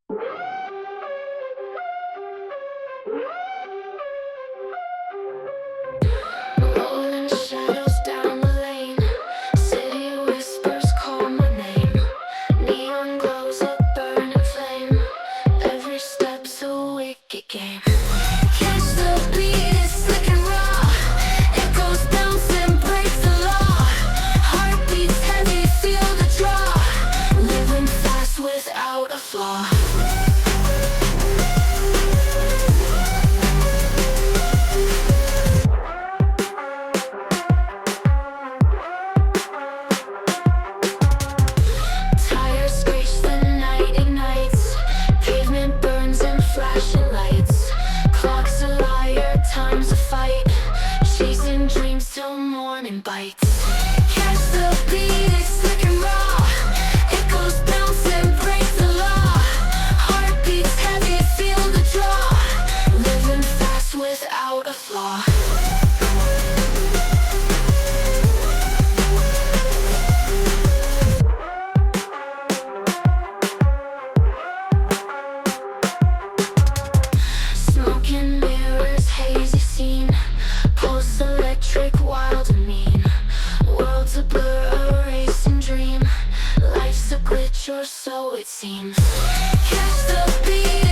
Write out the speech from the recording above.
Rolling shadows down the lane. City whispers call my name. Neon glows a burning flame. Every step's a wicked game. Catch the beat, it's slick and raw. Echoes bounce and breaks the law. Heartbeats heavy, feel the draw. Living fast without a flaw. Tires screech, the night ignites. Pavement burns and flashing lights. Clock's a liar, time's a fight. Chasing dreams till morning bites. Catch the beat, it's slick and raw. Echoes bounce and break the law. Heartbeats heavy, feel the draw. Living fast without a flaw. Smoking mirrors, hazy scene. Pulse electric, wild and mean. Worlds a blur, a racing dream. Life's a glitch, or so it seems. Catch the beat.